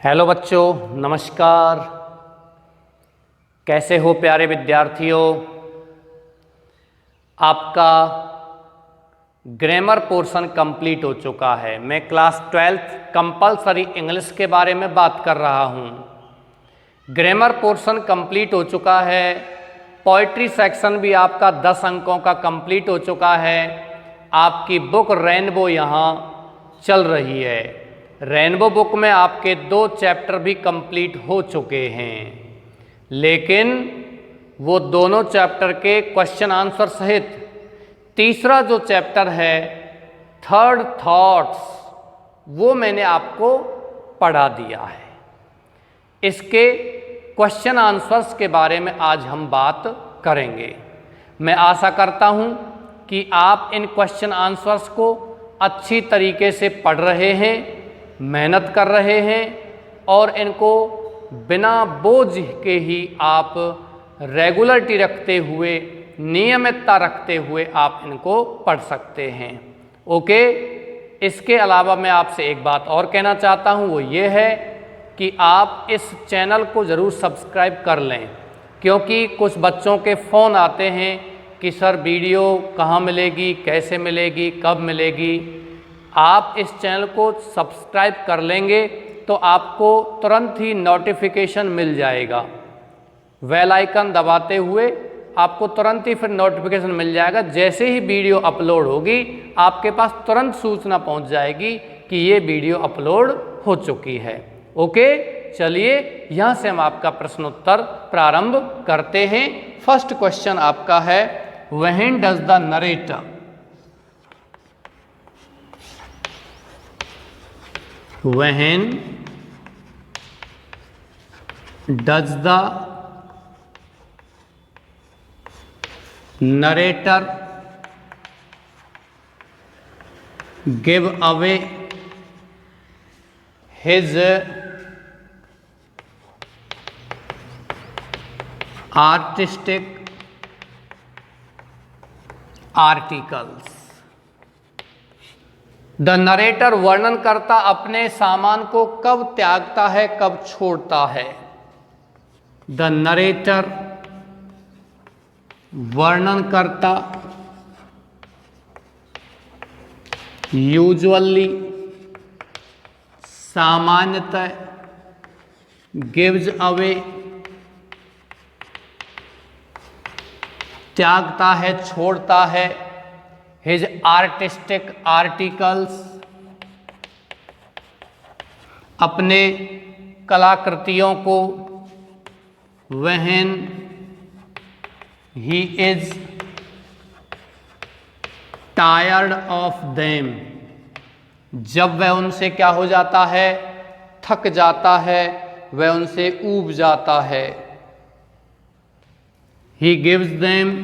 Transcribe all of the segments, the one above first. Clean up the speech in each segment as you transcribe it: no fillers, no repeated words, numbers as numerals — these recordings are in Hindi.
हेलो बच्चों, नमस्कार। कैसे हो प्यारे विद्यार्थियों। आपका ग्रामर पोर्शन कंप्लीट हो चुका है। मैं क्लास 12th कंपलसरी इंग्लिश के बारे में बात कर रहा हूँ। ग्रामर पोर्शन कंप्लीट हो चुका है। पोइट्री सेक्शन भी आपका 10 अंकों का कंप्लीट हो चुका है। आपकी बुक रेनबो यहाँ चल रही है। रेनबो बुक में आपके 2 चैप्टर भी कंप्लीट हो चुके हैं, लेकिन वो दोनों चैप्टर के क्वेश्चन आंसर सहित तीसरा जो चैप्टर है थर्ड थॉट्स, वो मैंने आपको पढ़ा दिया है। इसके क्वेश्चन आंसर्स के बारे में आज हम बात करेंगे। मैं आशा करता हूँ कि आप इन क्वेश्चन आंसर्स को अच्छी तरीके से पढ़ रहे हैं, मेहनत कर रहे हैं और इनको बिना बोझ के ही आप रेगुलरिटी रखते हुए, नियमितता रखते हुए आप इनको पढ़ सकते हैं। ओके। इसके अलावा मैं आपसे एक बात और कहना चाहता हूँ, वो ये है कि आप इस चैनल को ज़रूर सब्सक्राइब कर लें, क्योंकि कुछ बच्चों के फ़ोन आते हैं कि सर वीडियो कहाँ मिलेगी, कैसे मिलेगी, कब मिलेगी। आप इस चैनल को सब्सक्राइब कर लेंगे तो आपको तुरंत ही नोटिफिकेशन मिल जाएगा। बेल आइकन दबाते हुए आपको तुरंत ही फिर नोटिफिकेशन मिल जाएगा। जैसे ही वीडियो अपलोड होगी आपके पास तुरंत सूचना पहुंच जाएगी कि ये वीडियो अपलोड हो चुकी है। ओके, चलिए यहाँ से हम आपका प्रश्नोत्तर प्रारंभ करते हैं। फर्स्ट क्वेश्चन आपका है, when does the narrator when does the narrator give away his artistic articles? The narrator वर्णन करता अपने सामान को कब त्यागता है, कब छोड़ता है। द नरेटर वर्णन करता यूजुअली, सामान्यतः, गिव्स अवे, त्यागता है, छोड़ता है, हिज आर्टिस्टिक आर्टिकल्स, अपने कलाकृतियों को, when he is tired of them, जब वह उनसे क्या हो जाता है, थक जाता है, वह उनसे ऊब जाता है। ही गिव्स देम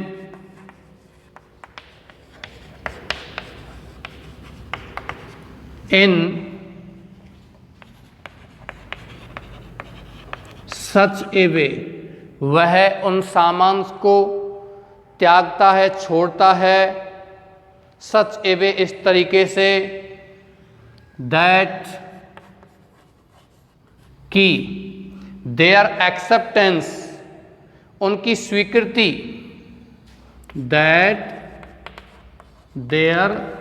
इन सच ए वे, वह उन सामान को त्यागता है, छोड़ता है, सच ए वे, इस तरीके से, दैट की देयर एक्सेप्टेंस, उनकी स्वीकृति, दैट देयर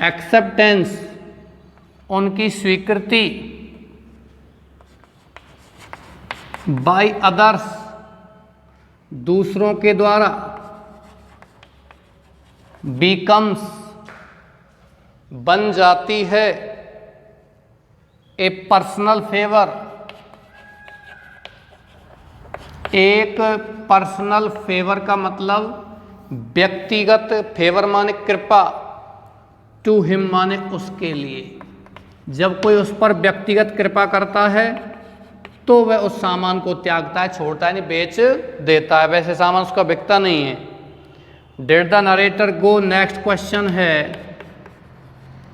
एक्सेप्टेंस, उनकी स्वीकृति, बाय अदर्स, दूसरों के द्वारा, बिकम्स, बन जाती है, ए पर्सनल फेवर, एक पर्सनल फेवर का मतलब व्यक्तिगत, फेवर माने कृपा, टू हिम माने उसके लिए। जब कोई उस पर व्यक्तिगत कृपा करता है तो वह उस सामान को त्यागता है, छोड़ता है, नहीं बेच देता है, वैसे सामान उसका बिकता नहीं है। Did the narrator go, next question है,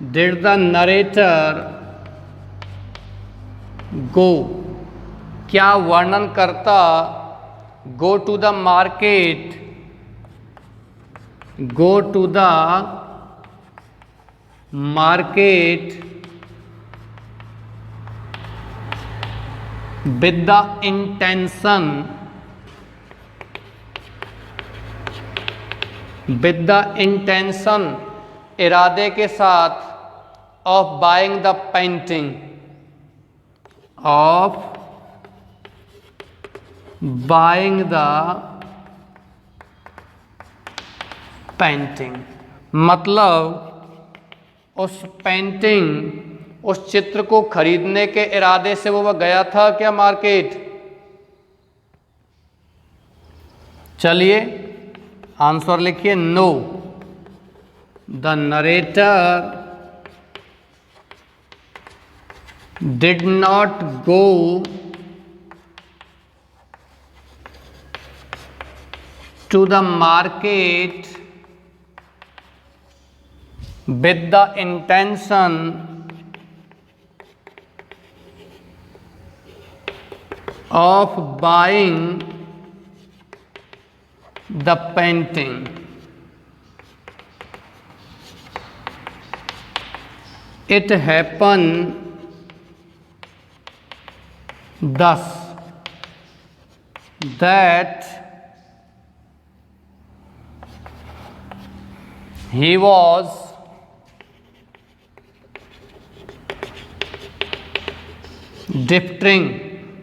डिड द नरेटर गो, क्या वर्णन करता, go to the market, go to the market with the intention, with the intention इरादे के साथ, of buying the painting, of buying the painting, मतलब उस पेंटिंग, उस चित्र को खरीदने के इरादे से वो गया था क्या मार्केट? चलिए आंसर लिखिए, no, the narrator did not go to the market with the intention of buying the painting. It happened thus that he was drifting,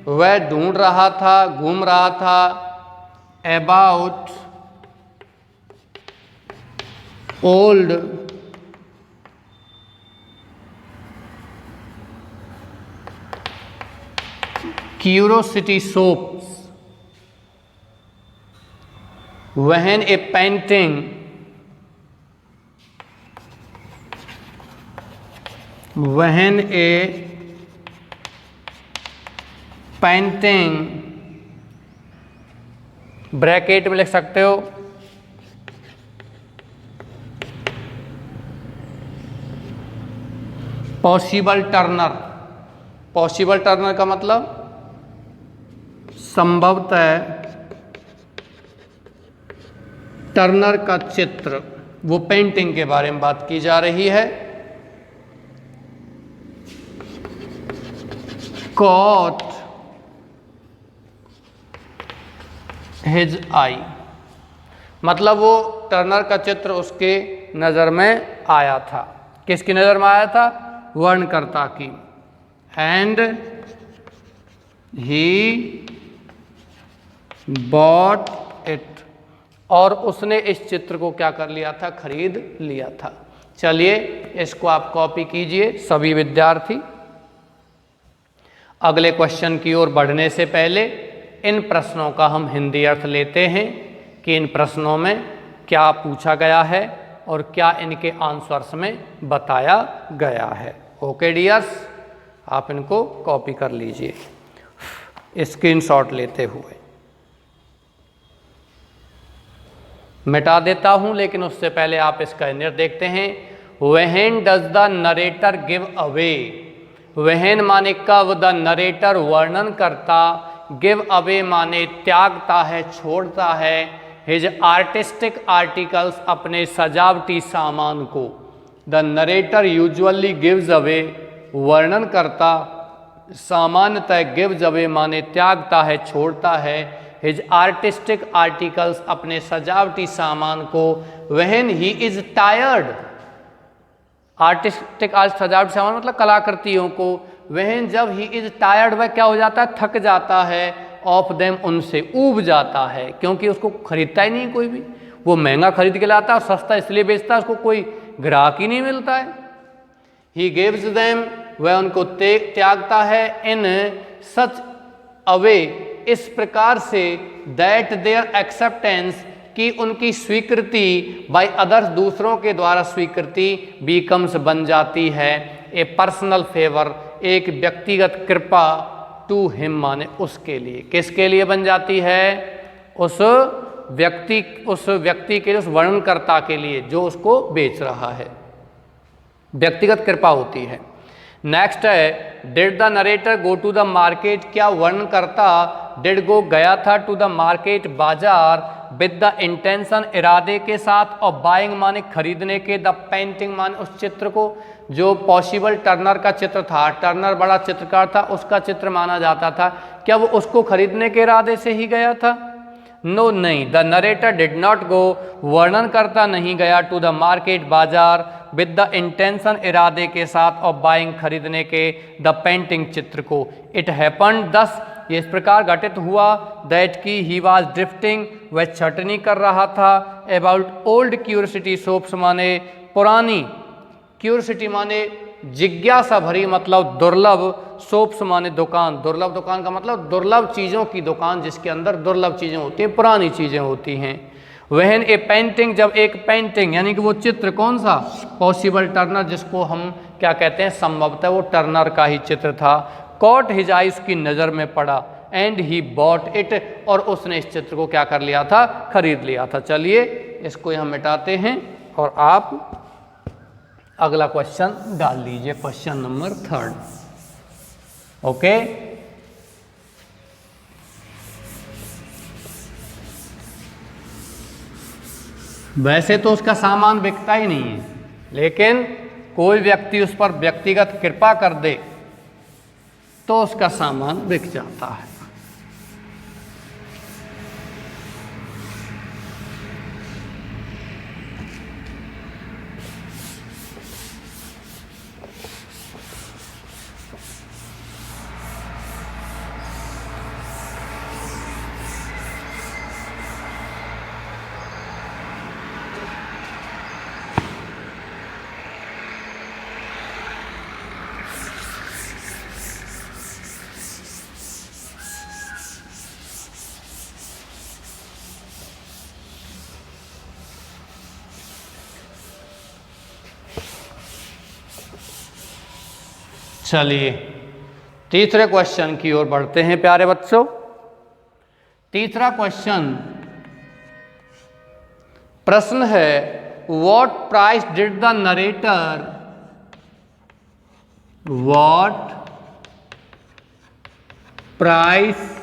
वह ढूंढ रहा था, घूम रहा था, about old curiosity soaps when A painting, when A painting, bracket में लिख सकते हो, पॉसिबल टर्नर, पॉसिबल टर्नर का मतलब संभवतः टर्नर का चित्र, वो पेंटिंग के बारे में बात की जा रही है। कॉट हिज आई, मतलब वो टर्नर का चित्र उसके नज़र में आया था। किसकी नज़र में आया था? वर्णकर्ता की। एंड ही बॉट इट, और उसने इस चित्र को क्या कर लिया था? खरीद लिया था। चलिए इसको आप कॉपी कीजिए सभी विद्यार्थी। अगले क्वेश्चन की ओर बढ़ने से पहले इन प्रश्नों का हम हिंदी अर्थ लेते हैं कि इन प्रश्नों में क्या पूछा गया है और क्या इनके आंसर्स में बताया गया है। ओके डियर्स, आप इनको कॉपी कर लीजिए स्क्रीनशॉट लेते हुए। मिटा देता हूं, लेकिन उससे पहले आप इसका निर्णय देखते हैं। When does the narrator give away, when माने कब, द नरेटर वर्णन करता, गिव अवे माने त्यागता है, छोड़ता है, हिज आर्टिस्टिक आर्टिकल्स अपने सजावटी सामान को। The narrator usually gives away, वर्णन करता सामान्यतः गिव्स अवे माने त्यागता है, छोड़ता है, हिज आर्टिस्टिक आर्टिकल्स अपने सजावटी सामान को। When he is tired, artistic आज सजावटी सामान मतलब कलाकृतियों को। वहन जब ही इज टायर्ड, वह क्या हो जाता है? थक जाता है। ऑफ देम, उनसे, ऊब जाता है, क्योंकि उसको खरीदता ही नहीं कोई भी। वो महंगा खरीद के लाता है और सस्ता इसलिए बेचता है, उसको कोई ग्राहक ही नहीं मिलता है। ही गिव्स देम, वह उनको त्यागता है। इन सच अवे, इस प्रकार से, दैट देयर एक्सेप्टेंस, कि उनकी स्वीकृति, बाय अदर्स, दूसरों के द्वारा स्वीकृति, बीकम्स, बन जाती है, ए पर्सनल फेवर, एक व्यक्तिगत कृपा, टू हिम माने उसके लिए। किसके लिए बन जाती है? उस व्यक्ति के लिए, उस वर्णनकर्ता के लिए जो उसको बेच रहा है, व्यक्तिगत कृपा होती है। नेक्स्ट है, did the narrator go to the market, क्या वर्णनकर्ता डिड गो गया था टू द मार्केट, बाजार, विद द इंटेंशन इरादे के साथ, और बाइंग माने खरीदने के, द पेंटिंग माने उस चित्र को, जो पॉसिबल टर्नर का चित्र था, टर्नर बड़ा चित्रकार था, उसका चित्र माना जाता था, क्या वो उसको खरीदने के इरादे से ही गया था? नो नहीं, द नरेटर डिड नॉट गो, वर्णन करता नहीं गया, टू द मार्केट बाजार, विद द इंटेंशन इरादे के साथ, और बाइंग खरीदने के, द पेंटिंग चित्र को। इट हैपन्ड दस, ये इस प्रकार घटित हुआ, दैट की ही वॉज ड्रिफ्टिंग, वह छटनी कर रहा था, अबाउट ओल्ड क्यूरियोसिटी शॉप्स माने पुरानी, क्यूरियोसिटी माने जिज्ञासा भरी मतलब दुर्लभ, शॉप्स माने दुकान, दुर्लभ दुकान का मतलब दुर्लभ चीज़ों की दुकान जिसके अंदर दुर्लभ चीज़ें होती हैं, पुरानी चीज़ें होती हैं। वहन ए पेंटिंग, जब एक पेंटिंग यानी कि वो चित्र कौन सा, पॉसिबल टर्नर, जिसको हम क्या कहते हैं, संभवतः वो टर्नर का ही चित्र था, कॉट हिज आई, उसकी नज़र में पड़ा, एंड ही बॉट इट, और उसने इस चित्र को क्या कर लिया था, खरीद लिया था। चलिए इसको यहाँ मिटाते हैं और आप अगला क्वेश्चन डाल लीजिए, क्वेश्चन नंबर 3। ओके, वैसे तो उसका सामान बिकता ही नहीं है, लेकिन कोई व्यक्ति उस पर व्यक्तिगत कृपा कर दे तो उसका सामान बिक जाता है। चलिए तीसरे क्वेश्चन की ओर बढ़ते हैं प्यारे बच्चों। तीसरा क्वेश्चन, प्रश्न है, what price did the narrator, what price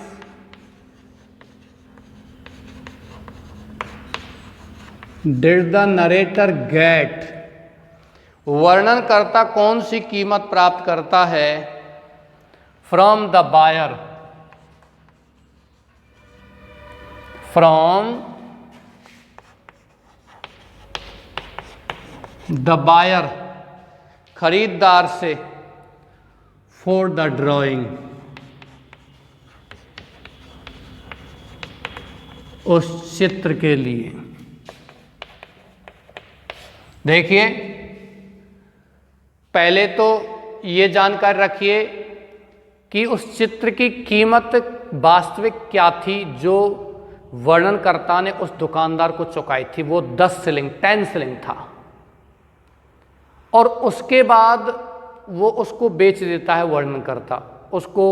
did the narrator get, वर्णनकर्ता कौन सी कीमत प्राप्त करता है, from the buyer, from the buyer, खरीदार से, फॉर द ड्राइंग, उस चित्र के लिए। देखिए पहले तो ये जानकारी रखिए कि उस चित्र की कीमत वास्तविक क्या थी जो वर्णनकर्ता ने उस दुकानदार को चुकाई थी, वो 10 शिलिंग 10 शिलिंग था, और उसके बाद वो उसको बेच देता है वर्णनकर्ता, उसको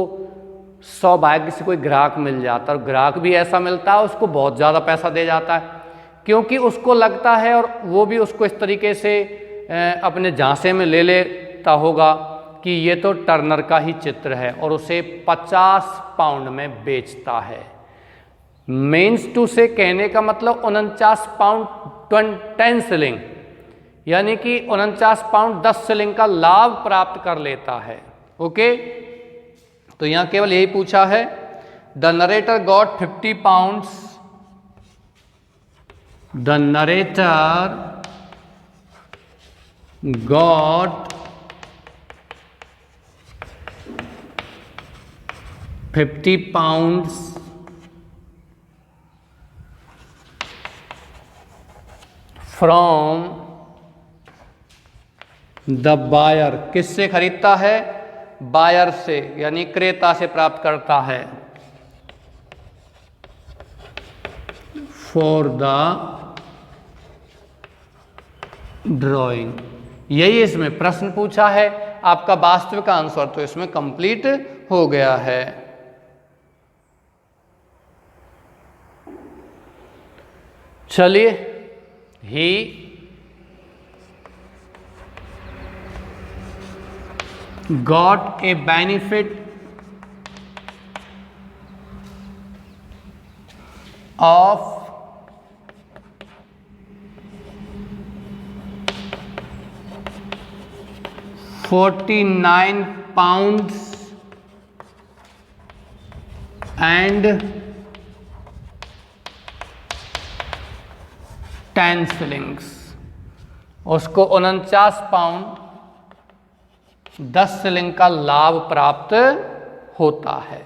सौभाग्य से कोई ग्राहक मिल जाता है, और ग्राहक भी ऐसा मिलता है उसको बहुत ज़्यादा पैसा दे जाता है, क्योंकि उसको लगता है, और वो भी उसको इस तरीके से अपने झांसे में ले लेता होगा कि ये तो टर्नर का ही चित्र है, और उसे 50 पाउंड में बेचता है। मीन्स टू से कहने का मतलब 49 पाउंड 10 शिलिंग, यानी कि 49 पाउंड 10 शिलिंग का लाभ प्राप्त कर लेता है। ओके, तो यहाँ केवल यही पूछा है, the narrator got 50 pounds, the narrator got 50 pounds from the buyer, किससे खरीदता है, बायर से, यानी क्रेता से प्राप्त करता है, for the drawing। यही इसमें प्रश्न पूछा है, आपका वास्तविक आंसर तो इसमें कंप्लीट हो गया है। चलिए, he got a benefit of 49 pounds and 10 shillings। उसको 49 पाउंड 10 शिलिंग का लाभ प्राप्त होता है।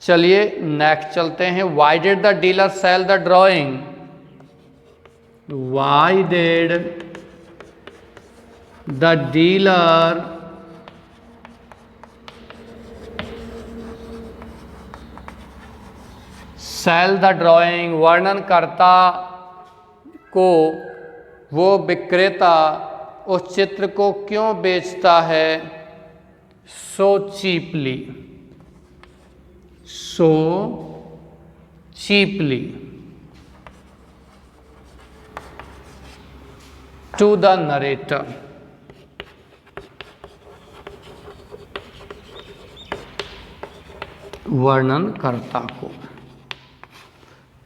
चलिए नेक्स्ट चलते हैं। Why did the dealer sell the drawing? Why did the dealer sell the drawing? वर्णनकर्ता को वो विक्रेता उस चित्र को क्यों बेचता है? So cheaply, so cheaply to the narrator. वर्णनकर्ता को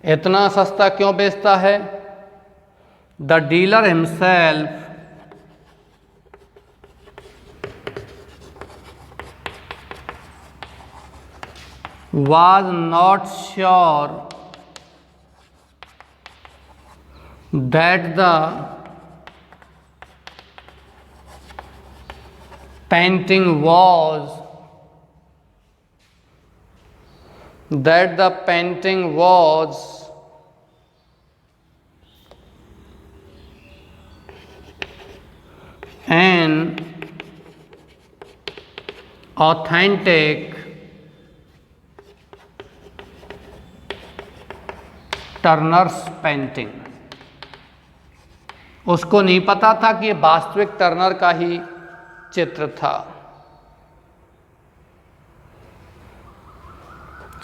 इतना सस्ता क्यों बेचता है? The dealer himself was not sure that the painting was an authentic Turner's painting. उसको नहीं पता था कि ये वास्तविक टर्नर का ही चित्र था।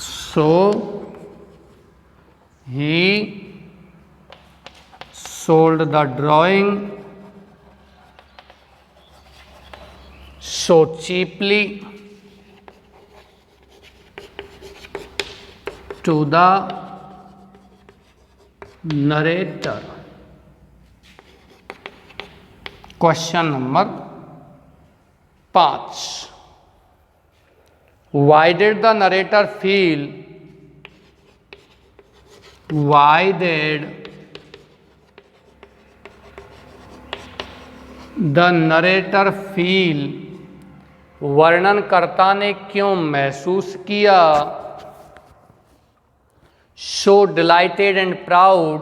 So he sold the drawing so cheaply to the narrator। Question number 5। Why did the narrator feel? Why did the narrator feel? वर्णनकर्ता ने क्यों महसूस किया? So delighted and proud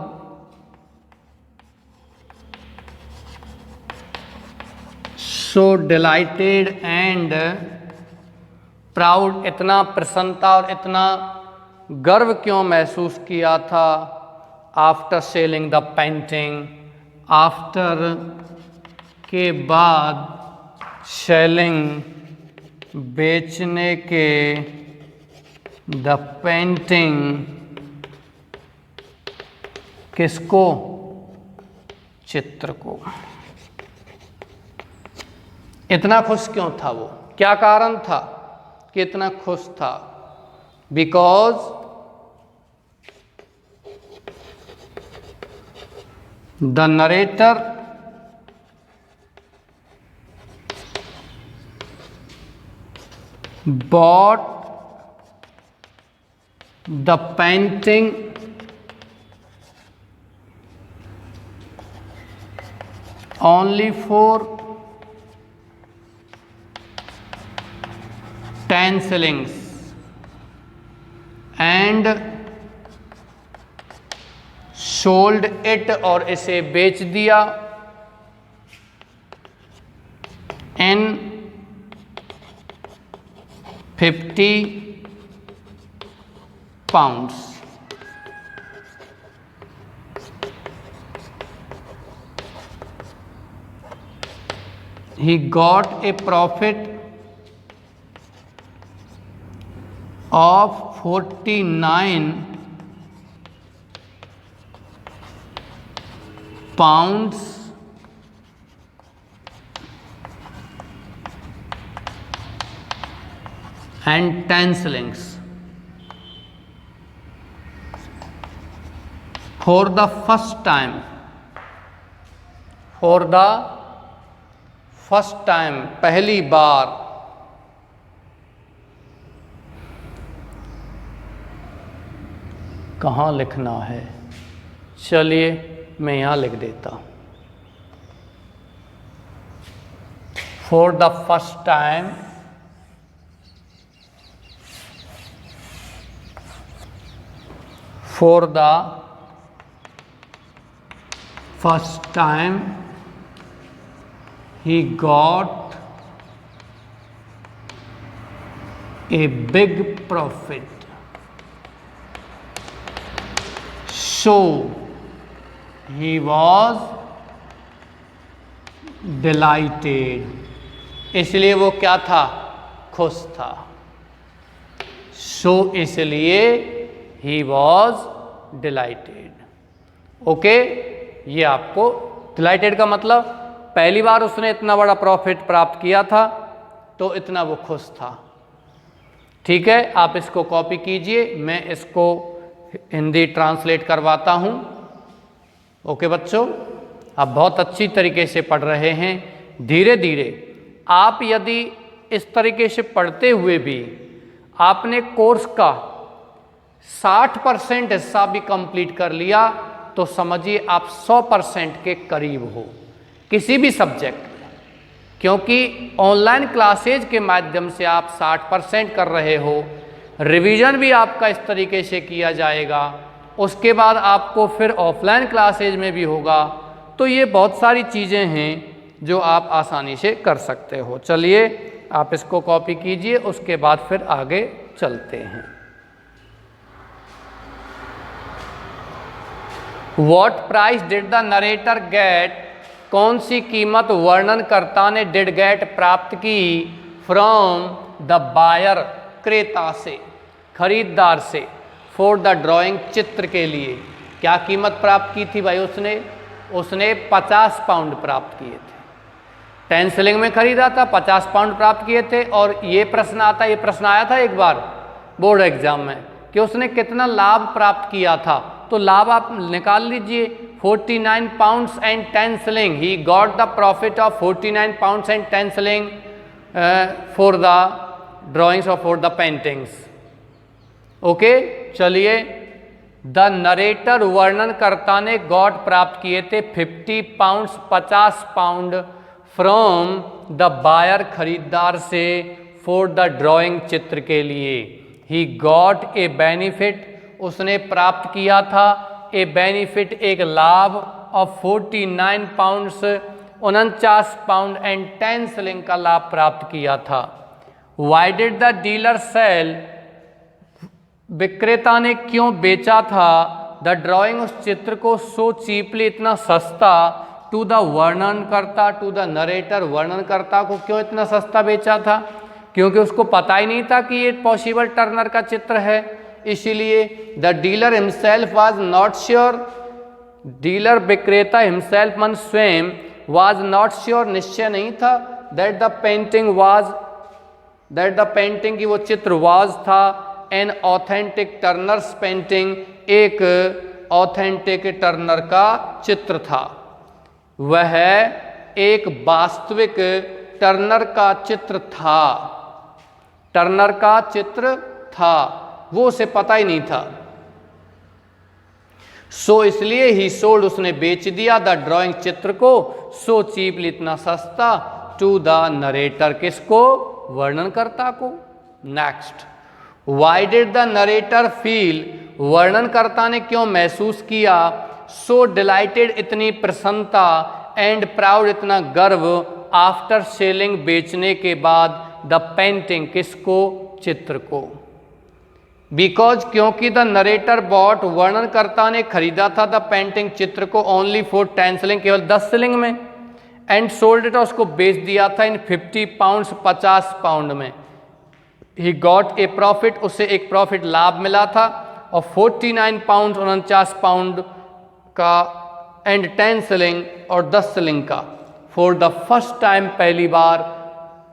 इतना प्रसन्नता और इतना गर्व क्यों महसूस किया था? After selling the painting, after के बाद, सेलिंग बेचने के, द पेंटिंग किसको? चित्र को। इतना खुश क्यों था वो? क्या कारण था कि इतना खुश था? Because the narrator bought the painting only for 10 shillings and sold it, और इसे बेच दिया in 50 pounds। He got a profit of 49 pounds and 10 shillings for the first time। for the first time पहली बार कहाँ लिखना है, चलिए मैं यहाँ लिख देता हूँ। For the first time for the first time he got a big profit, so he was delighted, इसलिए वो क्या था, खुश था। so इसलिए he was delighted। ओके, ये आपको डिलाइटेड का मतलब पहली बार उसने इतना बड़ा प्रॉफिट प्राप्त किया था तो इतना वो खुश था। ठीक है, आप इसको कॉपी कीजिए, मैं इसको हिंदी ट्रांसलेट करवाता हूँ। ओके बच्चों, आप बहुत अच्छी तरीके से पढ़ रहे हैं। धीरे धीरे आप यदि इस तरीके से पढ़ते हुए भी आपने कोर्स का 60% हिस्सा भी कंप्लीट कर लिया तो समझिए आप 100% के करीब हो किसी भी सब्जेक्ट में, क्योंकि ऑनलाइन क्लासेज के माध्यम से आप 60% कर रहे हो। रिवीजन भी आपका इस तरीके से किया जाएगा, उसके बाद आपको फिर ऑफलाइन क्लासेज में भी होगा। तो ये बहुत सारी चीज़ें हैं जो आप आसानी से कर सकते हो। चलिए आप इसको कॉपी कीजिए, उसके बाद फिर आगे चलते हैं। What price did the narrator get? कौन सी कीमत वर्णनकर्ता ने did get प्राप्त की from the buyer, क्रेता से, खरीदार से, for the drawing, चित्र के लिए। क्या कीमत प्राप्त की थी भाई उसने 50 पाउंड प्राप्त किए थे। 10 शिलिंग में खरीदा था, 50 पाउंड प्राप्त किए थे। और ये प्रश्न आया था एक बार बोर्ड एग्जाम में कि उसने कितना लाभ प्राप्त किया था। तो लाभ आप निकाल लीजिए, 49 pounds and 10 shilling. He got the profit of 49 pounds and 10 shilling for the drawings और फॉर द पेंटिंग्स। ओके, चलिए द नरेटर वर्णनकर्ता ने गॉट प्राप्त किए थे 50 pounds 50 pound from the buyer, खरीदार से, फॉर द ड्राइंग, चित्र के लिए। ही गॉट ए बेनिफिट, उसने प्राप्त किया था, ए बेनिफिट, एक लाभ, of 49 pounds 49 pound and 10 shilling का लाभ प्राप्त किया था। Why did the dealer sell, विक्रेता ने क्यों बेचा था, द ड्राइंग, उस चित्र को, सो चीपली, इतना सस्ता, टू द वर्णनकर्ता, टू द नरेटर, वर्णनकर्ता को क्यों इतना सस्ता बेचा था, क्योंकि उसको पता ही नहीं था कि ये पॉसिबल टर्नर का चित्र है, इसीलिए। The dealer himself was not sure, dealer विक्रेता हिमसेल्फ मन स्वयं, वाज नॉट श्योर, निश्चय नहीं था, दैट द पेंटिंग की वो चित्र वाज था, एन ऑथेंटिक टर्नर्स पेंटिंग, एक ऑथेंटिक टर्नर का चित्र था, वह एक वास्तविक टर्नर का चित्र था, टर्नर का चित्र था, वो उसे पता ही नहीं था। सो इसलिए ही सोल्ड, उसने बेच दिया, द ड्राइंग, चित्र को, सो चीपली, इतना सस्ता, टू द नरेटर, किसको, वर्णनकर्ता को। Next, why did the narrator feel, वर्णनकर्ता ने क्यों महसूस किया, सो डिलाइटेड, इतनी प्रसन्नता, एंड प्राउड, इतना गर्व, आफ्टर सेलिंग, बेचने के बाद, द पेंटिंग, किसको, चित्र को। बिकॉज, क्योंकि द नरेटर बॉट, वर्णनकर्ता ने खरीदा था, द पेंटिंग, चित्र को, ओनली फॉर 10 शिलिंग, केवल 10 शिलिंग में, एंड सोल्ड इट, उसको बेच दिया था, इन 50 पाउंड्स 50 पाउंड में। ही गॉट ए प्रॉफिट, उससे एक प्रॉफिट, लाभ मिला था, और 49 पाउंड 49 पाउंड का, एंड 10 शिलिंग, और 10 शिलिंग का, फॉर द फर्स्ट टाइम, पहली बार,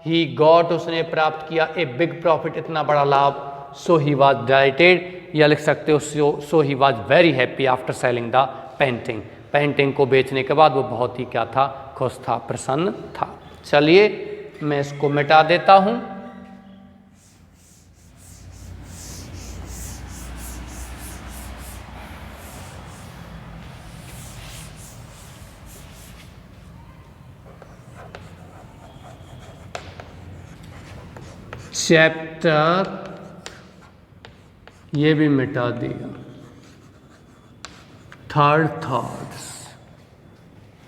ही गॉट, उसने प्राप्त किया, ए बिग प्रॉफिट, इतना बड़ा लाभ, सो ही वॉज डिलाइटेड, या लिख सकते हो so he was very happy after selling the painting, painting को बेचने के बाद वो बहुत ही क्या था, खुश था, प्रसन्न था। चलिए मैं इसको मिटा देता हूं। चैप्टर ये भी मिटा दिया। थर्ड थॉट्स,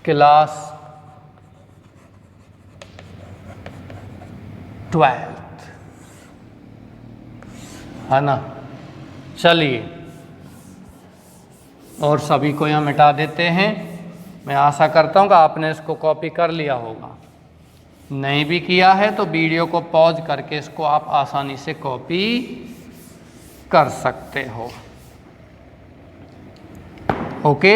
क्लास 12th, है ना। चलिए और सभी को यहाँ मिटा देते हैं। मैं आशा करता हूँ कि आपने इसको कॉपी कर लिया होगा। नहीं भी किया है तो वीडियो को पॉज करके इसको आप आसानी से कॉपी कर सकते हो। ओके,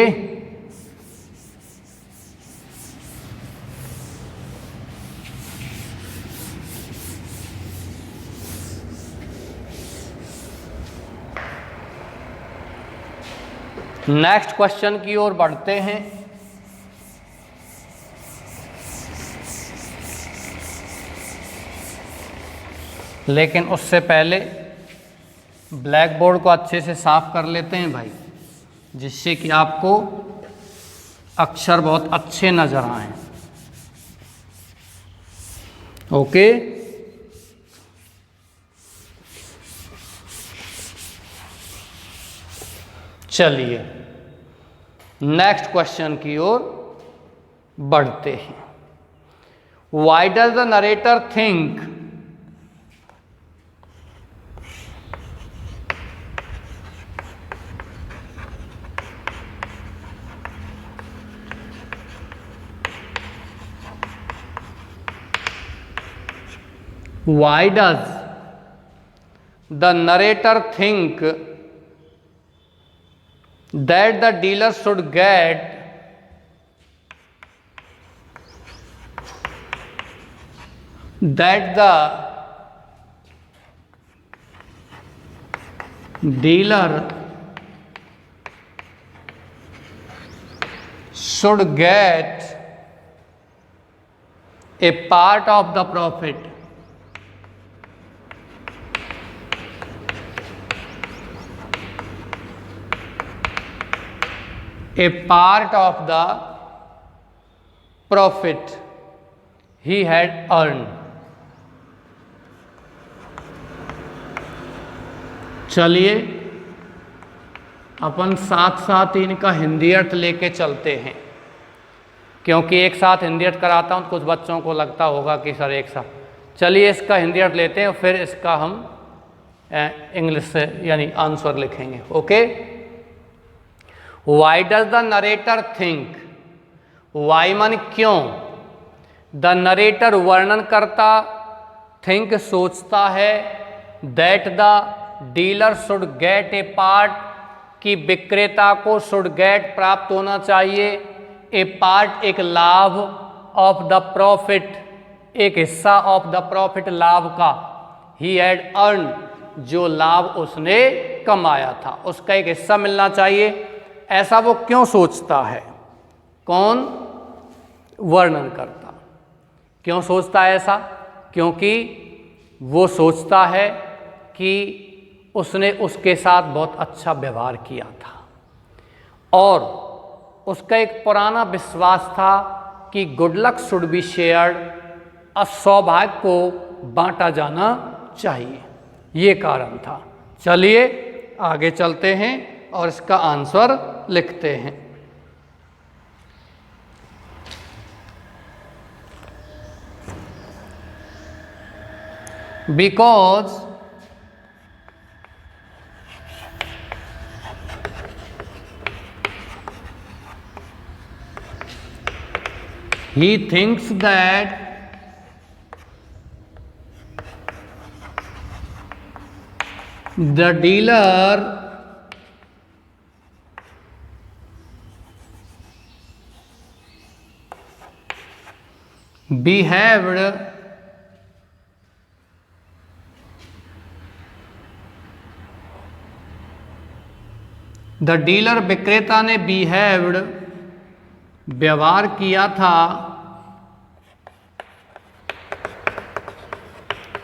नेक्स्ट क्वेश्चन की ओर बढ़ते हैं। लेकिन उससे पहले ब्लैक बोर्ड को अच्छे से साफ कर लेते हैं भाई, जिससे कि आपको अक्षर बहुत अच्छे नजर आए। ओके, चलिए नेक्स्ट क्वेश्चन की ओर बढ़ते हैं। Why does the narrator think Why does the narrator think that the dealer should get that the dealer should get a part of the profit? A part of the profit he had earned. चलिए अपन साथ साथ इनका हिंदी अर्थ लेके चलते हैं, क्योंकि एक साथ हिंदी अर्थ कराता हूँ तो कुछ बच्चों को लगता होगा कि सर एक साथ। चलिए इसका हिंदी अर्थ लेते हैं और फिर इसका हम इंग्लिश से यानी आंसर लिखेंगे। Okay, Why does the narrator think? Why मन क्यों, द नरेटर वर्णन करता, थिंक सोचता है, that the dealer should get A part कि विक्रेता को शुड गेट प्राप्त होना चाहिए, ए पार्ट एक लाभ, ऑफ द प्रॉफिट एक हिस्सा, ऑफ द प्रॉफिट लाभ का, ही हैड अर्न जो लाभ उसने कमाया था उसका एक हिस्सा मिलना चाहिए। ऐसा वो क्यों सोचता है? कौन? वर्णन करता। क्यों सोचता है ऐसा? क्योंकि वो सोचता है कि उसने उसके साथ बहुत अच्छा व्यवहार किया था और उसका एक पुराना विश्वास था कि good luck should be shared, सौभाग्य को बांटा जाना चाहिए, ये कारण था। चलिए आगे चलते हैं और इसका आंसर लिखते हैं। Because he thinks that the dealer behaved the dealer विक्रेता ने बिहेव्ड व्यवहार किया था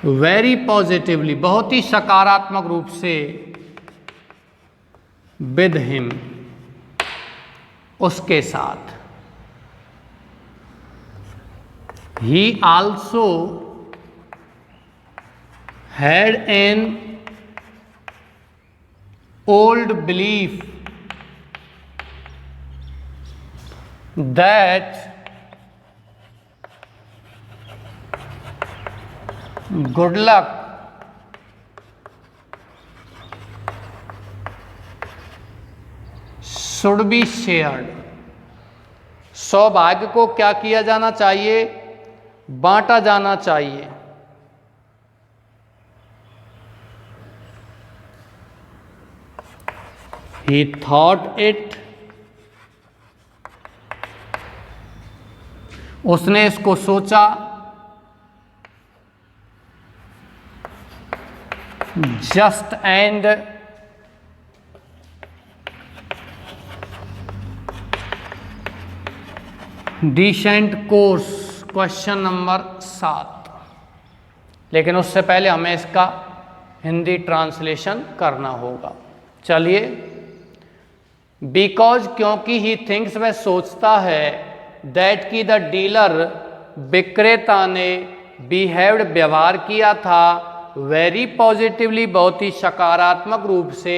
वेरी पॉजिटिवली, बहुत ही सकारात्मक रूप से, विद हिम, उसके साथ। ही also had an old belief that good luck should be shared. सौभाग्य को क्या किया जाना चाहिए? बांटा जाना चाहिए। He thought it, उसने इसको सोचा। Just and decent course, question number 7। लेकिन उससे पहले हमें इसका हिंदी ट्रांसलेशन करना होगा। चलिए, बिकॉज, क्योंकि, ही थिंक्स, वह सोचता है, दैट की द डीलर, विक्रेता ने, बिहेव्ड, व्यवहार किया था, वेरी पॉजिटिवली, बहुत ही सकारात्मक रूप से,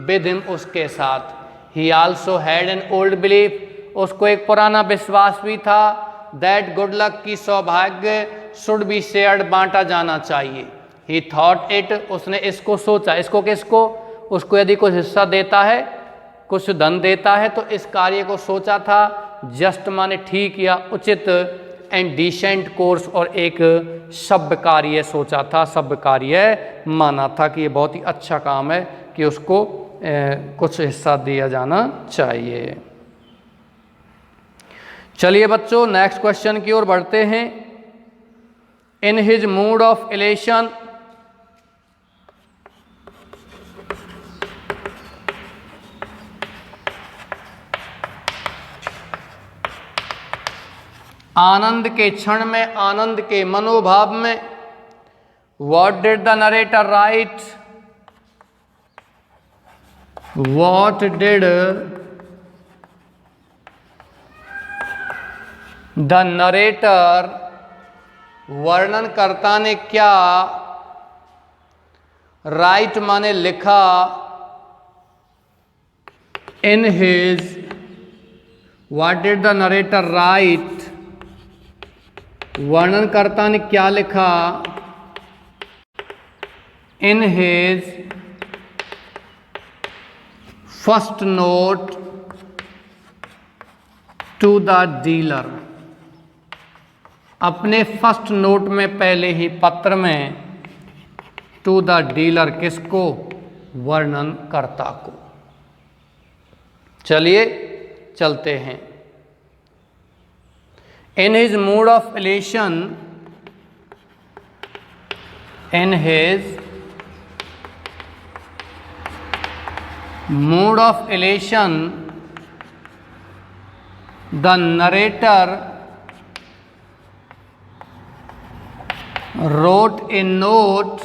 विद हिम, उसके साथ। ही also had an old belief, उसको एक पुराना विश्वास भी था, दैट गुड लक, की सौभाग्य, शुड बी शेयर्ड, बांटा जाना चाहिए। ही थॉट इट, उसने इसको सोचा। इसको किसको? उसको यदि कुछ हिस्सा देता है, कुछ धन देता है, तो इस कार्य को सोचा था। जस्ट माने ठीक या उचित, एंड डिसेंट कोर्स, और एक सभ्य कार्य सोचा था, सभ्य कार्य माना था कि ये बहुत ही अच्छा काम है कि उसको कुछ हिस्सा दिया जाना चाहिए। चलिए बच्चों, नेक्स्ट क्वेश्चन की ओर बढ़ते हैं। In his mood of elation, आनंद के क्षण में, आनंद के मनोभाव में, what did the narrator write, what did the narrator, वर्णनकर्ता ने क्या, राइट माने लिखा, in his, what did the narrator write, वर्णनकर्ता ने क्या लिखा, in his first note to the dealer, अपने फर्स्ट नोट में, पहले ही पत्र में, टू द डीलर, किसको? वर्णनकर्ता को। चलिए चलते हैं। In his mood of elation, in his mood of elation, the narrator wrote a note,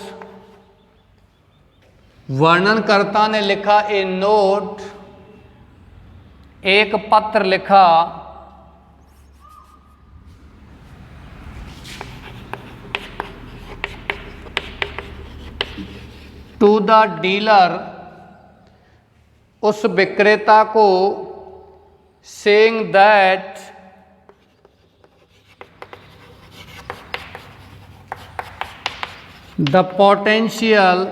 वर्णनकर्ता ने लिखा a note, एक पत्र लिखा, टू द डीलर, उस विक्रेता को, saying that, the potential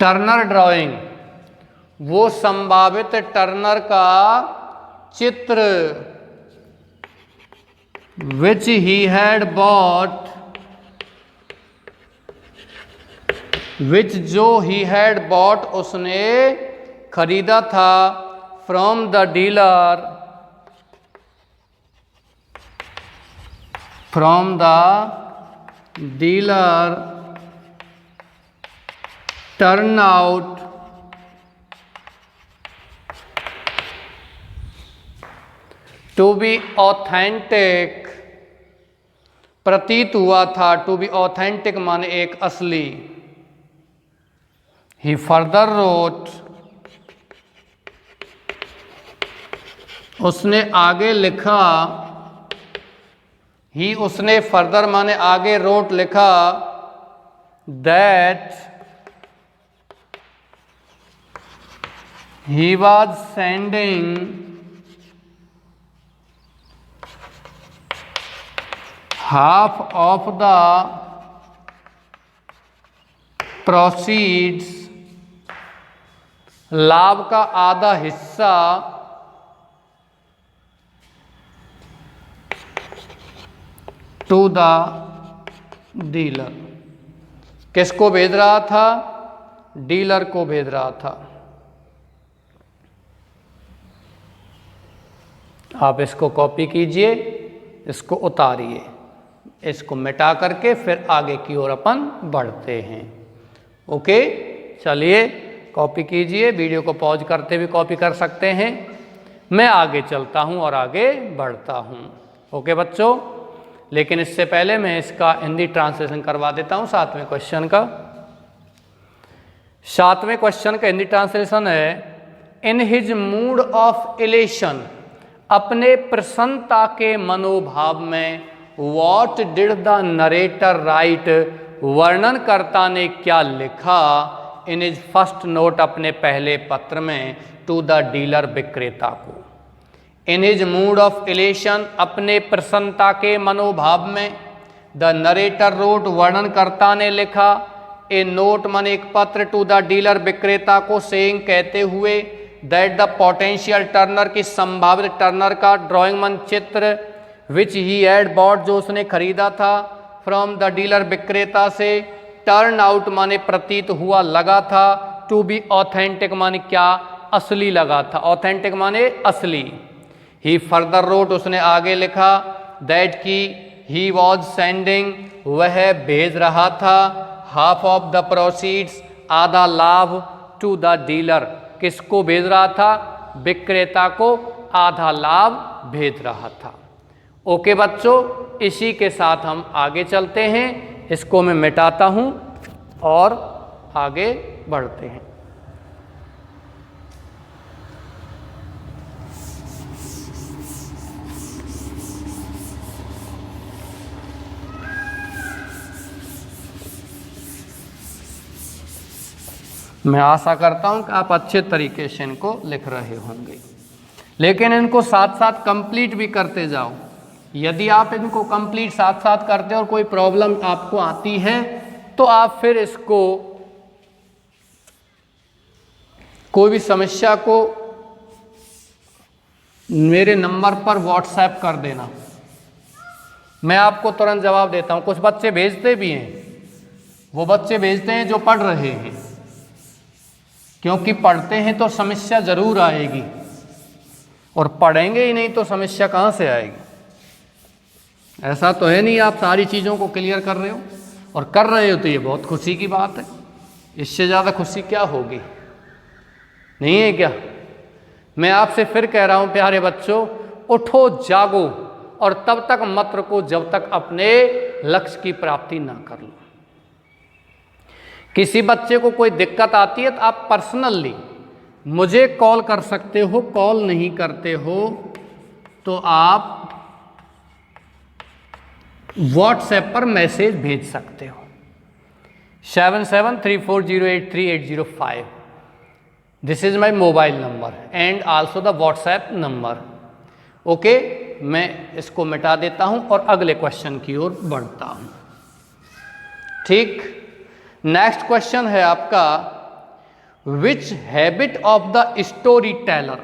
Turner drawing, वो संभावित टर्नर का चित्र, which he had bought, which जो he had bought, उसने खरीदा था, from the dealer, from the dealer, turn out to be authentic, प्रतीत हुआ था। टू बी ऑथेंटिक माने एक असली। ही फर्दर रोट, उसने आगे लिखा। ही उसने फर्दर माने आगे रोट लिखा। That he was sending half of the proceeds, लाभ का आधा हिस्सा, टू द डीलर, किसको भेज रहा था? डीलर को भेज रहा था। आप इसको कॉपी कीजिए, इसको उतारिए, इसको मिटा करके फिर आगे की ओर अपन बढ़ते हैं। ओके, चलिए कॉपी कीजिए, वीडियो को पॉज करते हुए कॉपी कर सकते हैं। मैं आगे चलता हूं और आगे बढ़ता हूं। ओके बच्चों, लेकिन इससे पहले मैं इसका हिंदी ट्रांसलेशन करवा देता हूं 7वें क्वेश्चन का। 7वें क्वेश्चन का हिंदी ट्रांसलेशन है, in his mood of elation, अपने प्रसन्नता के मनोभाव में, what did the narrator write, वर्णनकर्ता ने क्या लिखा, इन इज फर्स्ट नोट, अपने पहले पत्र में, टू द डीलर, विक्रेता को। इन हिज मूड ऑफ इलेशन, अपने प्रसन्नता के मनोभाव में, द नरेटर रोट, वर्णनकर्ता ने लिखा, ए नोट मन एक पत्र, टू द डीलर, विक्रेता को, सेइंग कहते हुए, दैट द पोटेंशियल टर्नर, की संभावित टर्नर का, ड्राइंग मन चित्र, विच ही हैड बॉट, जो उसने खरीदा था, फ्रॉम द डीलर, विक्रेता से, टर्न आउट माने प्रतीत हुआ, लगा था, टू बी ऑथेंटिक माने क्या? असली लगा था। ऑथेंटिक माने असली। ही फर्दर रोट, उसने आगे लिखा, दैट की ही वॉज सेंडिंग, वह भेज रहा था, हाफ ऑफ द प्रोसीड्स, आधा लाभ, टू द डीलर, किसको भेज रहा था? विक्रेता को आधा लाभ भेज रहा था। ओके बच्चों, इसी के साथ हम आगे चलते हैं। इसको मैं मिटाता हूं और आगे बढ़ते हैं। मैं आशा करता हूं कि आप अच्छे तरीके से इनको लिख रहे होंगे, लेकिन इनको साथ साथ कंप्लीट भी करते जाओ। यदि आप इनको कंप्लीट साथ साथ करते और कोई प्रॉब्लम आपको आती है तो आप फिर इसको, कोई भी समस्या को मेरे नंबर पर व्हाट्सएप कर देना, मैं आपको तुरंत जवाब देता हूं। कुछ बच्चे भेजते भी हैं, वो बच्चे भेजते हैं जो पढ़ रहे हैं, क्योंकि पढ़ते हैं तो समस्या जरूर आएगी, और पढ़ेंगे ही नहीं तो समस्या कहाँ से आएगी? ऐसा तो है नहीं आप सारी चीज़ों को क्लियर कर रहे हो, और कर रहे हो तो ये बहुत खुशी की बात है। इससे ज़्यादा खुशी क्या होगी? नहीं है क्या? मैं आपसे फिर कह रहा हूं प्यारे बच्चों, उठो जागो और तब तक मत रुको जब तक अपने लक्ष्य की प्राप्ति ना कर लो। किसी बच्चे को कोई दिक्कत आती है तो आप पर्सनली मुझे कॉल कर सकते हो। कॉल नहीं करते हो तो आप व्हाट्सएप पर मैसेज भेज सकते हो 7734083805। This is my mobile number and also the WhatsApp number. Okay, मैं इसको मिटा देता हूं और अगले क्वेश्चन की ओर बढ़ता हूं। ठीक, नेक्स्ट क्वेश्चन है आपका, which habit of the storyteller,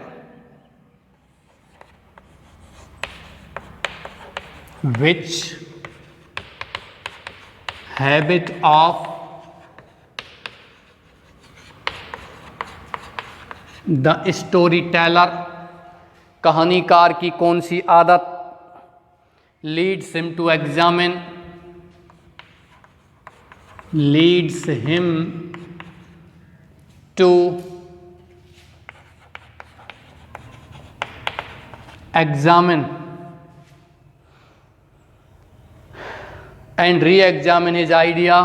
which habit of the storyteller, कहानीकार की कौन सी आदत, leads him to examine, leads him to examine and re-examine his idea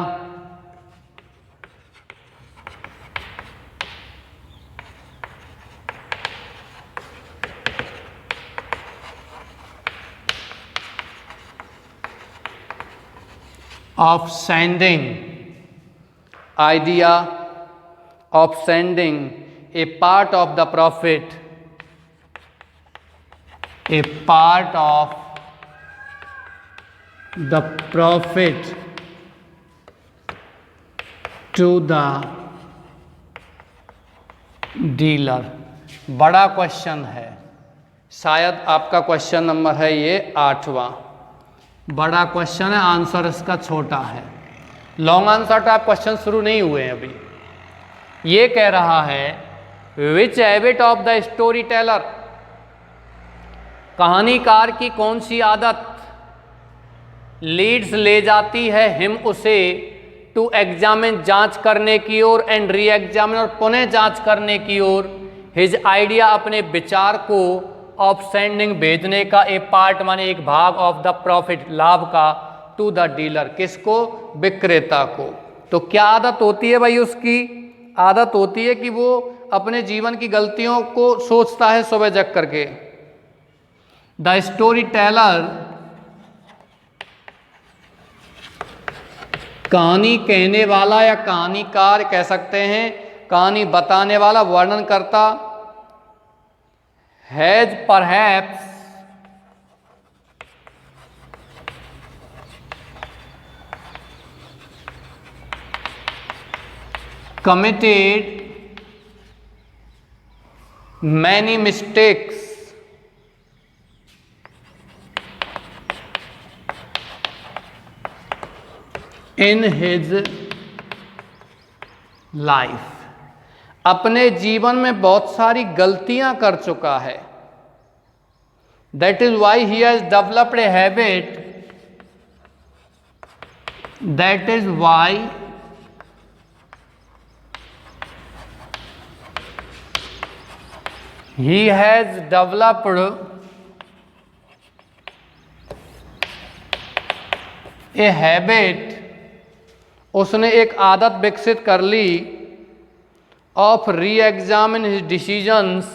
of sending a part of the profit to the dealer. बड़ा क्वेश्चन है, शायद आपका क्वेश्चन नंबर है ये 8वां। बड़ा क्वेश्चन है, आंसर इसका छोटा है। लॉन्ग आंसर टाइप क्वेश्चन शुरू नहीं हुए हैं अभी। ये कह रहा है which habit of the storyteller, कहानीकार की कौन सी आदत लीड्स ले जाती है हिम उसे टू एग्जामिन जांच करने की ओर एंड री एग्जामिन और पुनः जांच करने की ओर हिज आइडिया अपने विचार को ऑफ सेंडिंग भेजने का ए पार्ट माने एक भाग ऑफ द प्रॉफिट लाभ का टू द डीलर किसको, विक्रेता को। तो क्या आदत होती है भाई, उसकी आदत होती है कि वो अपने जीवन की गलतियों को सोचता है सुबह जग करके। द स्टोरी टेलर कहानी कहने वाला या कहानीकार कह सकते हैं, कहानी बताने वाला, वर्णन करता has perhaps committed many mistakes in his life, अपने जीवन में बहुत सारी गलतियां कर चुका है। That is why he has developed a habit, that is why he has developed a habit, उसने एक आदत विकसित कर ली of reexamine his decisions,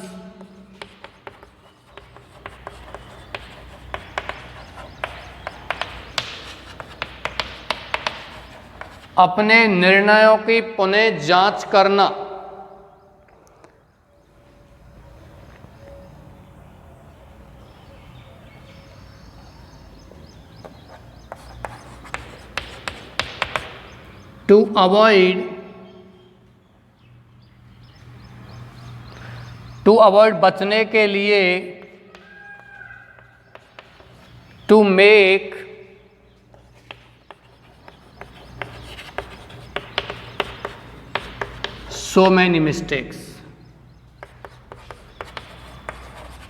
अपने निर्णयों की पुनः जांच करना। To avoid बचने के लिए, to make so many mistakes.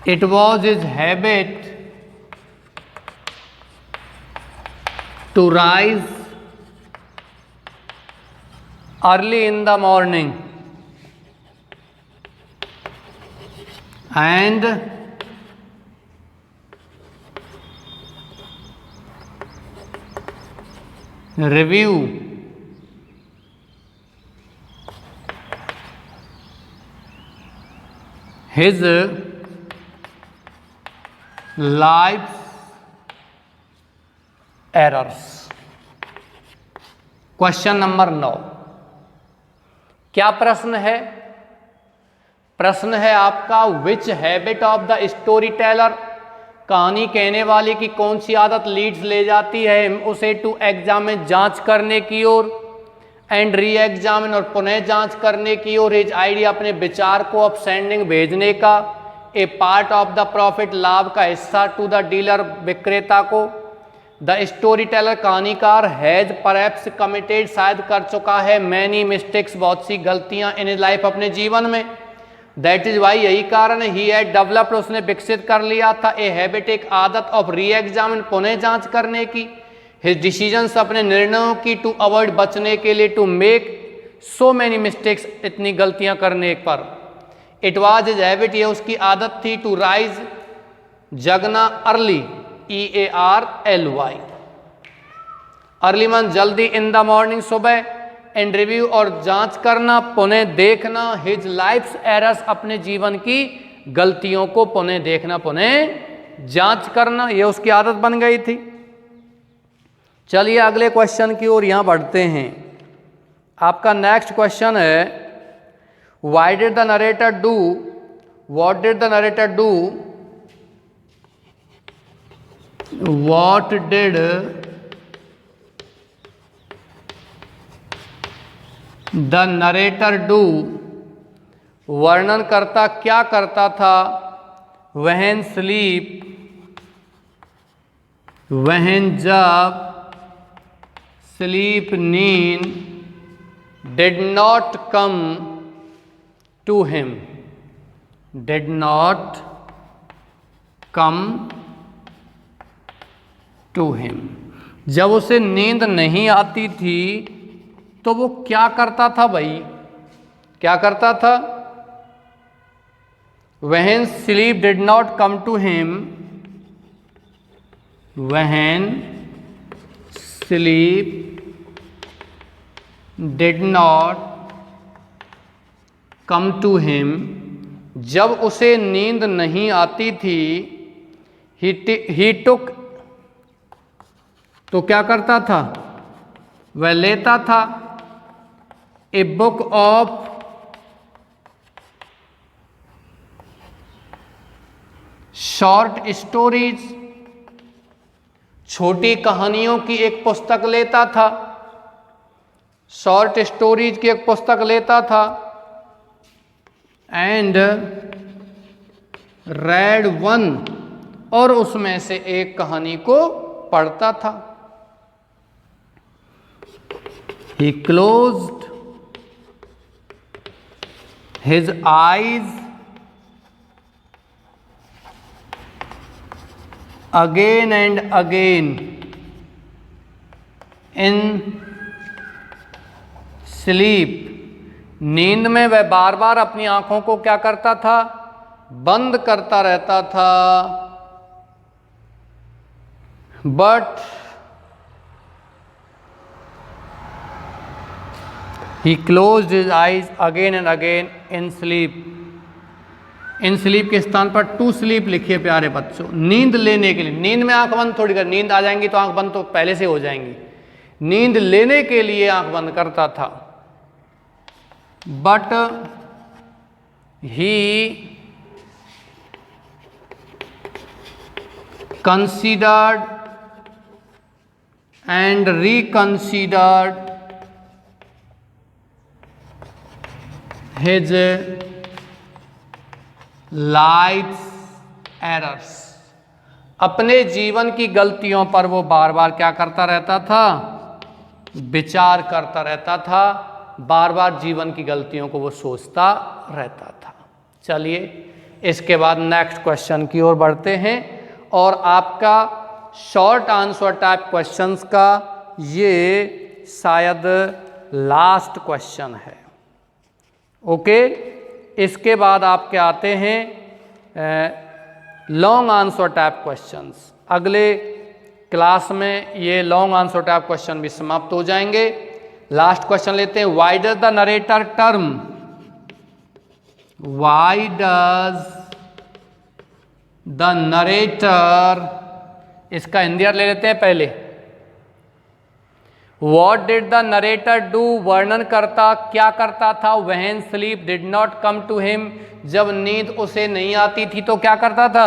It was his habit to rise early in the morning and review his life's errors। Question number 9, क्या प्रश्न है? प्रश्न है आपका which habit of the storyteller, कहानी कहने वाले की कौन सी आदत लीड्स ले जाती है उसे टू एग्जामिन जांच करने की ओर एंड री एग्जामिन और पुनः जांच करने की ओर हिज आइडिया अपने विचार को ऑफ सेंडिंग भेजने का ए पार्ट ऑफ द प्रॉफिट लाभ का हिस्सा टू द डीलर विक्रेता को। द स्टोरी टेलर कहानीकार हैज परहैप्स कमिटेड शायद कर चुका है मैनी मिस्टेक्स बहुत सी गलतियां इन हिज लाइफ अपने जीवन में। दैट इज वाई यही कारण है ही हैड डेवलप्ड उसने विकसित कर लिया था ए हैबिट एक आदत ऑफ री एग्जामिन पुनः जांच करने की हिज डिसीजंस अपने निर्णयों की टू अवॉइड बचने के लिए to make so many mistakes इतनी गलतियां करने पर। इट वाज हिज हैबिट ये उसकी आदत थी टू राइज जगना अर्ली, EARLY। अर्ली मीन जल्दी, इन द मॉर्निंग सुबह, एंड रिव्यू और जांच करना, पुनः देखना, हिज लाइफ्स एरर्स अपने जीवन की गलतियों को पुनः देखना, पुनः जांच करना, ये उसकी आदत बन गई थी। चलिए अगले क्वेश्चन की ओर यहां बढ़ते हैं। आपका नेक्स्ट क्वेश्चन है, why did the narrator do, what did the narrator do, what did the narrator do, वर्णन करता क्या करता था, व्हेन स्लीप, व्हेन जब, स्लीप नींद, did not come to him, did not come to him. जब उसे नींद नहीं आती थी तो वो क्या करता था भाई, क्या करता था? When sleep did not come to him, when sleep did not come to him, जब उसे नींद नहीं आती थी, he took, तो क्या करता था? वह लेता था a book of short stories, छोटी कहानियों की एक पुस्तक लेता था, शॉर्ट स्टोरीज की एक पुस्तक लेता था, एंड रेड वन, और उसमें से एक कहानी को पढ़ता था। He closed his eyes again and again in sleep, नींद में वह बार बार अपनी आंखों को क्या करता था? बंद करता रहता था। But he closed his eyes again and again in sleep, in sleep के स्थान पर टू स्लीप लिखिए प्यारे बच्चों, नींद लेने के लिए। नींद में आंख बंद थोड़ी कर, नींद आ जाएंगी तो आंख बंद तो पहले से हो जाएंगी, नींद लेने के लिए आंख बंद करता था। But he considered and reconsidered his life's errors, अपने जीवन की गलतियों पर वो बार बार क्या करता रहता था? विचार करता रहता था, बार बार जीवन की गलतियों को वो सोचता रहता था। चलिए इसके बाद नेक्स्ट क्वेश्चन की ओर बढ़ते हैं, और आपका शॉर्ट आंसर टाइप क्वेश्चंस का ये शायद लास्ट क्वेश्चन है। ओके, इसके बाद आपके आते हैं लॉन्ग आंसर टाइप क्वेश्चंस। अगले क्लास में ये लॉन्ग आंसर टाइप क्वेश्चन भी समाप्त हो जाएंगे। लास्ट क्वेश्चन लेते हैं, why does the narrator term, why does the narrator, इसका हिंदी अर्थ ले लेते हैं पहले। What did the narrator do, वर्णन करता क्या करता था? When sleep did not come to him, जब नींद उसे नहीं आती थी तो क्या करता था?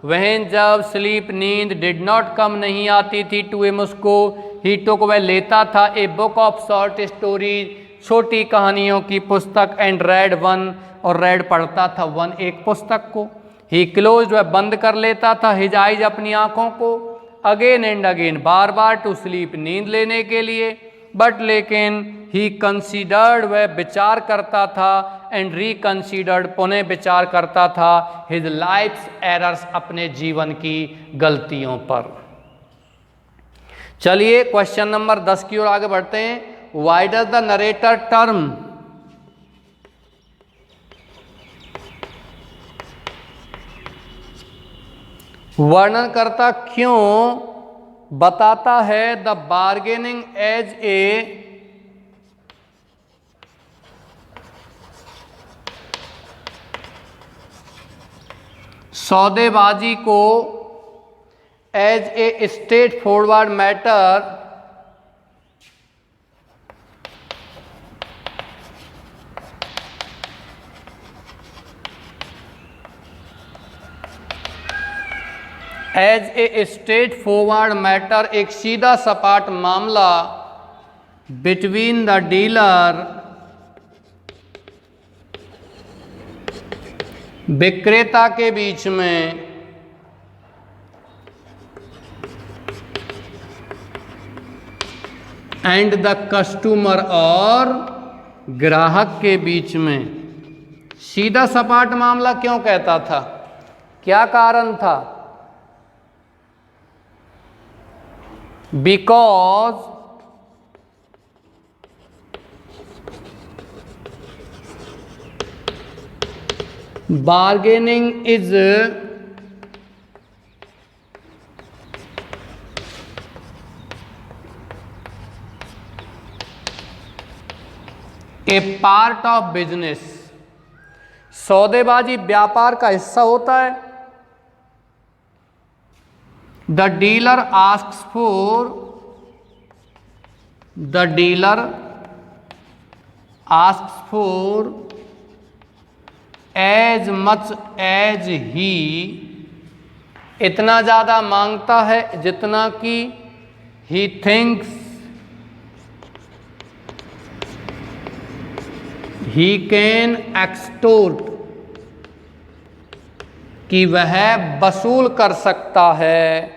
When जब sleep नींद did not come नहीं आती थी to him उसको, he took वह लेता था a book of short stories, छोटी कहानियों की पुस्तक, and read one, और read पढ़ता था one, एक पुस्तक को। he closed वह बंद कर लेता था his eyes अपनी आंखों को, अगेन एंड अगेन बार बार, टू स्लीप नींद लेने के लिए। बट लेकिन ही कंसीडर्ड वह विचार करता था, एंड रिकंसीडर्ड पुनः विचार करता था, हिज लाइफ्स एरर्स अपने जीवन की गलतियों पर। चलिए क्वेश्चन नंबर 10 की ओर आगे बढ़ते हैं। Why does the narrator term, वर्णनकर्ता क्यों बताता है द बार्गेनिंग एज ए सौदेबाजी को as a straightforward matter as a straightforward matter, एक सीधा सपाट मामला बिटवीन द डीलर विक्रेता के बीच में एंड द कस्टमर और ग्राहक के बीच में। सीधा सपाट मामला क्यों कहता था, क्या कारण था? Because bargaining is a part of business. सौदेबाजी व्यापार का हिस्सा होता है। The dealer asks for as much as he, इतना ज़्यादा मांगता है जितना कि he thinks he can extort, कि वह वसूल कर सकता है।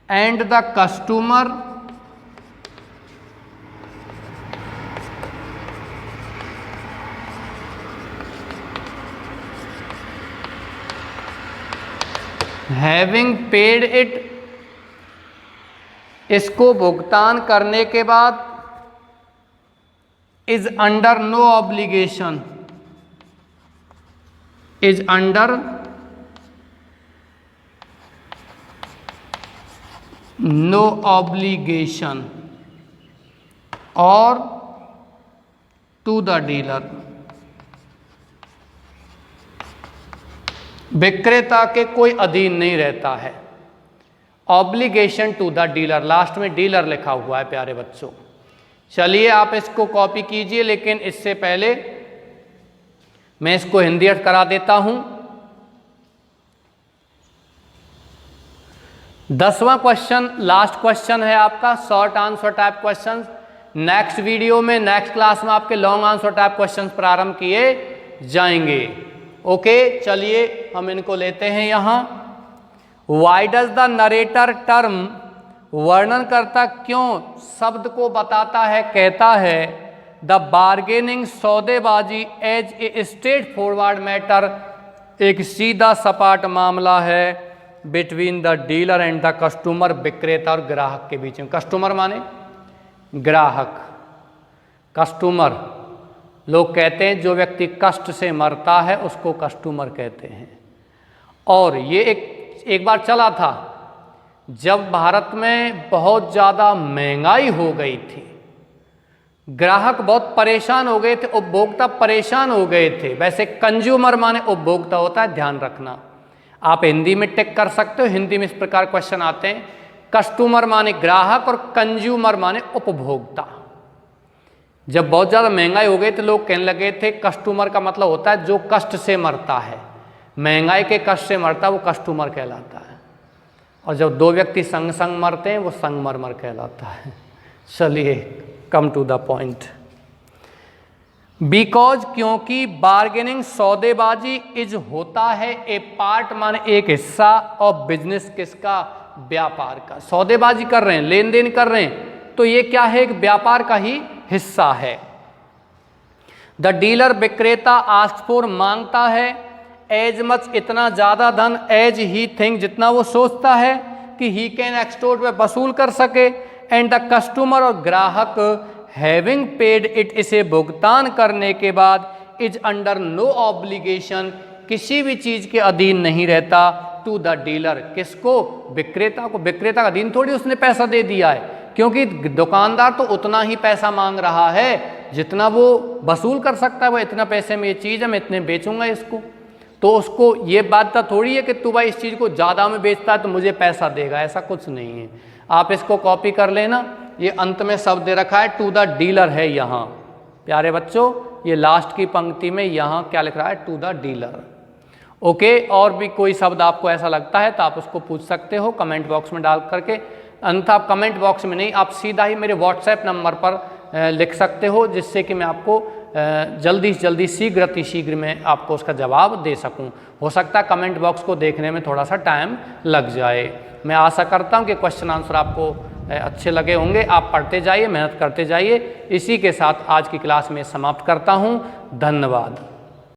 And the customer having paid it, इसको भुगतान करने के बाद is under no obligation, is under no obligation और टू द डीलर, विक्रेता के कोई अधीन नहीं रहता है। Obligation to the dealer, last में डीलर लिखा हुआ है प्यारे बच्चों। चलिए आप इसको कॉपी कीजिए, लेकिन इससे पहले मैं इसको हिंदी अर्थ करा देता हूं। 10वां क्वेश्चन लास्ट क्वेश्चन है आपका, short answer type question. Next video में, नेक्स्ट क्लास में आपके लॉन्ग आंसर टाइप क्वेश्चन प्रारंभ किए जाएंगे। ओके, चलिए हम इनको लेते हैं यहां। Why does the narrator term, वर्णनकर्ता क्यों शब्द को बताता है, कहता है द बार्गेनिंग, सौदेबाजी, as a straightforward matter, एक सीधा सपाट मामला है, between the dealer and the customer, विक्रेता और ग्राहक के बीच में। कस्टमर माने ग्राहक, कस्टमर लोग कहते हैं जो व्यक्ति कष्ट से मरता है उसको कस्टमर कहते हैं। और ये एक बार चला था जब भारत में बहुत ज़्यादा महंगाई हो गई थी, ग्राहक बहुत परेशान हो गए थे, उपभोक्ता परेशान हो गए थे। वैसे कंज्यूमर माने उपभोक्ता होता है, ध्यान रखना। आप हिंदी में टिक कर सकते हो, हिंदी में इस प्रकार क्वेश्चन आते हैं, कस्टमर माने ग्राहक और कंज्यूमर माने उपभोक्ता। जब बहुत ज़्यादा महंगाई हो गई तो लोग कहने लगे थे कस्टमर का मतलब होता है जो कष्ट से मरता है, महंगाई के कष्ट से मरता है वो कस्टमर कहलाता है, और जब दो व्यक्ति संग संग मरते हैं वो संगमरमर कहलाता है। चलिए come to the point. Because, क्योंकि, बार्गेनिंग, सौदेबाजी, इज होता है ए पार्ट माने एक हिस्सा, और बिजनेस किसका, व्यापार का। सौदेबाजी कर रहे हैं, लेन देन कर रहे हैं, तो ये क्या है, एक व्यापार का ही हिस्सा है। द डीलर, विक्रेता, आस्क फॉर, मांगता है, एज मच, इतना ज्यादा धन, एज ही थिंक, जितना वो सोचता है कि ही कैन एक्सटोर्ट, वह वसूल कर सके, एंड द कस्टमर, और ग्राहक, हैविंग पेड इट, इसे भुगतान करने के बाद, इज अंडर नो ऑब्लिगेशन, किसी भी चीज के अधीन नहीं रहता, टू द डीलर। किसको? विक्रेता को। विक्रेता का दिन थोड़ी उसने पैसा दे दिया है, क्योंकि दुकानदार तो उतना ही पैसा मांग रहा है जितना वो वसूल कर सकता है। वो इतना पैसे में ये चीज़ है, मैं इतने बेचूंगा इसको। तो उसको ये बात तो थोड़ी है कि तू भाई इस चीज़ को ज़्यादा में बेचता है तो मुझे पैसा देगा, ऐसा कुछ नहीं है। आप इसको कॉपी कर लेना। ये अंत में शब्द दे रखा है टू द डीलर है यहाँ। प्यारे बच्चों, ये लास्ट की पंक्ति में यहाँ क्या लिख रहा है? To the dealer. ओके, और भी कोई शब्द आपको ऐसा लगता है तो आप उसको पूछ सकते हो कमेंट बॉक्स में डाल करके। अन्यथा आप कमेंट बॉक्स में नहीं, आप सीधा ही मेरे व्हाट्सएप नंबर पर लिख सकते हो, जिससे कि मैं आपको जल्दी से जल्दी शीघ्र अतिशीघ्र में आपको उसका जवाब दे सकूं। हो सकता है कमेंट बॉक्स को देखने में थोड़ा सा टाइम लग जाए। मैं आशा करता हूं कि क्वेश्चन आंसर आपको अच्छे लगे होंगे। आप पढ़ते जाइए, मेहनत करते जाइए। इसी के साथ आज की क्लास में समाप्त करता हूं। धन्यवाद।